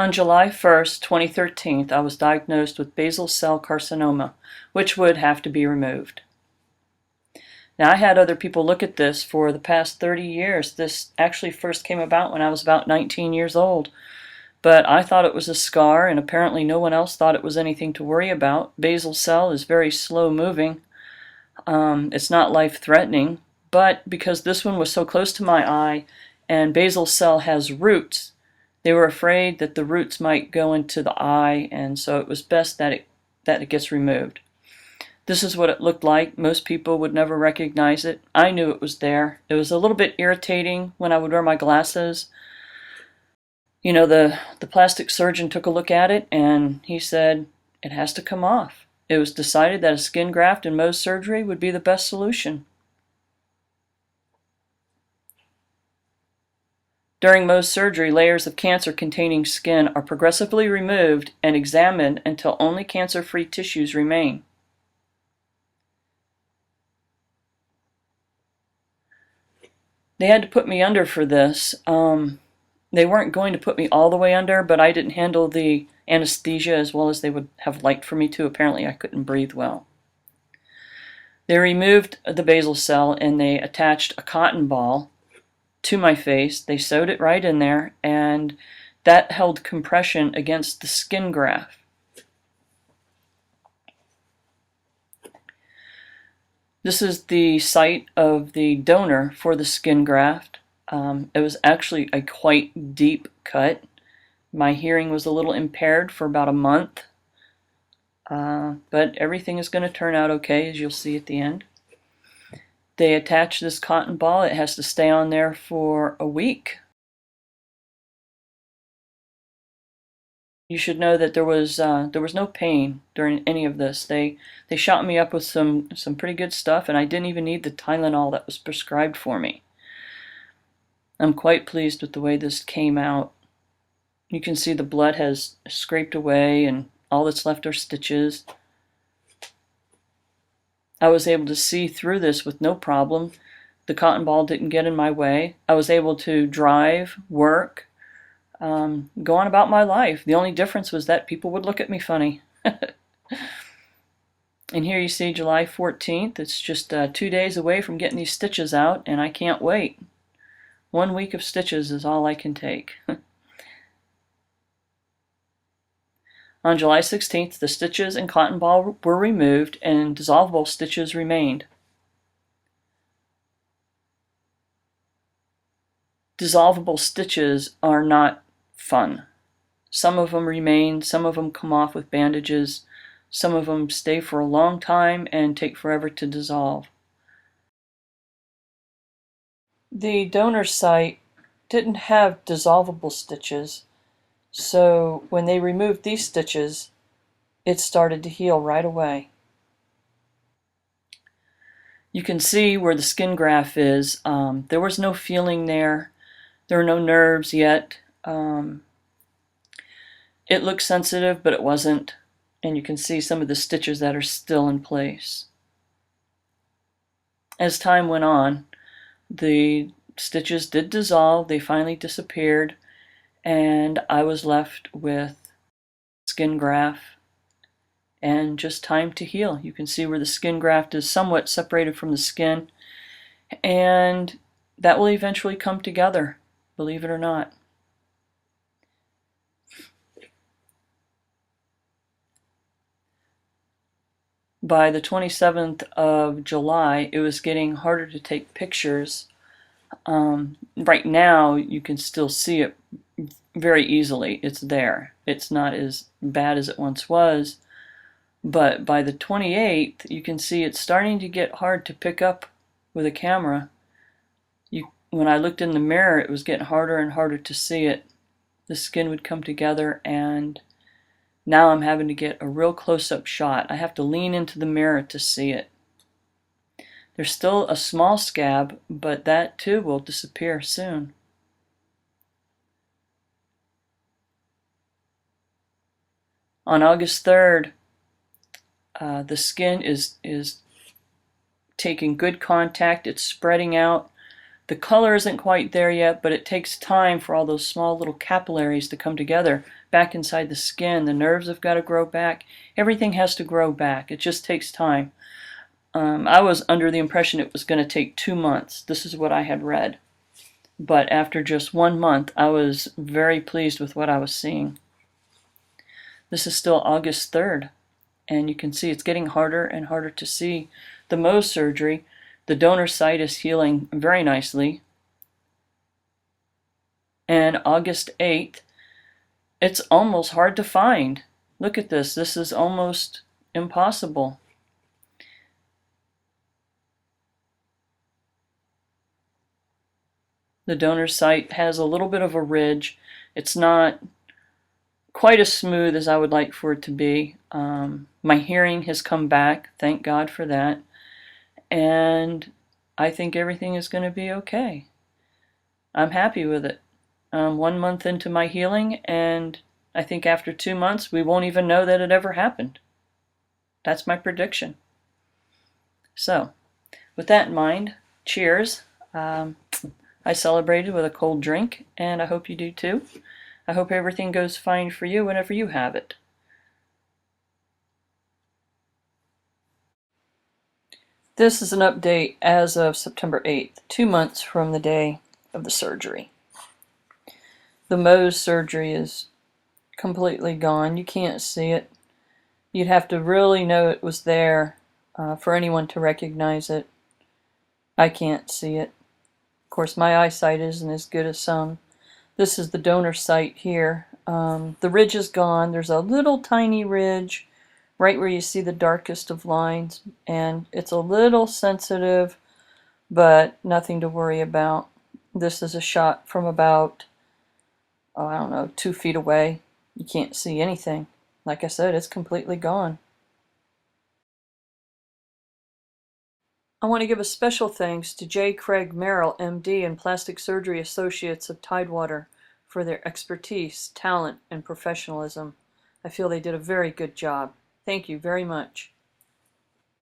On July 1st, 2013, I was diagnosed with basal cell carcinoma, which would have to be removed. Now, I had other people look at this for the past 30 years. This actually first came about when I was about 19 years old. But I thought it was a scar, and apparently no one else thought it was anything to worry about. Basal cell is very slow moving. It's not life-threatening, but because this one was so close to my eye, and basal cell has roots, they were afraid that the roots might go into the eye, and so it was best that it gets removed. This is what it looked like. Most people would never recognize it. I knew it was there. It was a little bit irritating when I would wear my glasses. You know, the plastic surgeon took a look at it and he said, it has to come off. It was decided that a skin graft and Mohs surgery would be the best solution. During Mohs surgery, layers of cancer-containing skin are progressively removed and examined until only cancer-free tissues remain. They had to put me under for this. They weren't going to put me all the way under, but I didn't handle the anesthesia as well as they would have liked for me to. Apparently I couldn't breathe well. They removed the basal cell and they attached a cotton ball to my face. They sewed it right in there, and that held compression against the skin graft. This is the site of the donor for the skin graft. It was actually a quite deep cut. My hearing was a little impaired for about a month, but everything is going to turn out okay, as you'll see at the end. They attach this cotton ball. It has to stay on there for a week. You should know that there was no pain during any of this. They shot me up with some pretty good stuff, and I didn't even need the Tylenol that was prescribed for me. I'm quite pleased with the way this came out. You can see the blood has scraped away, and all that's left are stitches. I was able to see through this with no problem. The cotton ball didn't get in my way. I was able to drive, work, go on about my life. The only difference was that people would look at me funny. And here you see July 14th. It's just 2 days away from getting these stitches out, and I can't wait. 1 week of stitches is all I can take. On July 16th, the stitches and cotton ball were removed and dissolvable stitches remained. Dissolvable stitches are not fun. Some of them remain, some of them come off with bandages, some of them stay for a long time and take forever to dissolve. The donor site didn't have dissolvable stitches, so when they removed these stitches, it started to heal right away. You can see where the skin graft is. There was no feeling there. There are no nerves yet. It looked sensitive, but it wasn't. And you can see some of the stitches that are still in place. As time went on, the stitches did dissolve. They finally disappeared, and I was left with skin graft and just time to heal. You can see where the skin graft is somewhat separated from the skin, and that will eventually come together, believe it or not. By the 27th of July, it was getting harder to take pictures. Right now, you can still see it very easily. It's there. It's not as bad as it once was. But by the 28th, you can see it's starting to get hard to pick up with a camera. When I looked in the mirror, it was getting harder and harder to see it. The skin would come together, and now I'm having to get a real close-up shot. I have to lean into the mirror to see it. There's still a small scab, but that too will disappear soon. On August 3rd, the skin is taking good contact. It's spreading out. The color isn't quite there yet, but it takes time for all those small little capillaries to come together back inside the skin. The nerves have got to grow back. Everything has to grow back. It just takes time. I was under the impression it was going to take 2 months. This is what I had read. But after just 1 month, I was very pleased with what I was seeing. This is still August 3rd, and you can see it's getting harder and harder to see the Mohs surgery. The donor site is healing very nicely. And August 8th, it's almost hard to find. Look at this. This is almost impossible. The donor site has a little bit of a ridge. It's not quite as smooth as I would like for it to be. My hearing has come back. Thank God for that. And I think everything is going to be okay. I'm happy with it. 1 month into my healing, and I think after 2 months we won't even know that it ever happened. That's my prediction. So, with that in mind, cheers. I celebrated with a cold drink, and I hope you do too. I hope everything goes fine for you whenever you have it. This is an update as of September 8th, 2 months from the day of the surgery. The Mohs surgery is completely gone. You can't see it. You'd have to really know it was there for anyone to recognize it. I can't see it. Of course, my eyesight isn't as good as some. This is the donor site here. The ridge is gone. There's a little tiny ridge right where you see the darkest of lines, and it's a little sensitive, but nothing to worry about. This is a shot from about, I don't know, 2 feet away. You can't see anything. Like I said, it's completely gone. I want to give a special thanks to J. Craig Merrel, MD, and Plastic Surgery Associates of Tidewater for their expertise, talent, and professionalism. I feel they did a very good job. Thank you very much.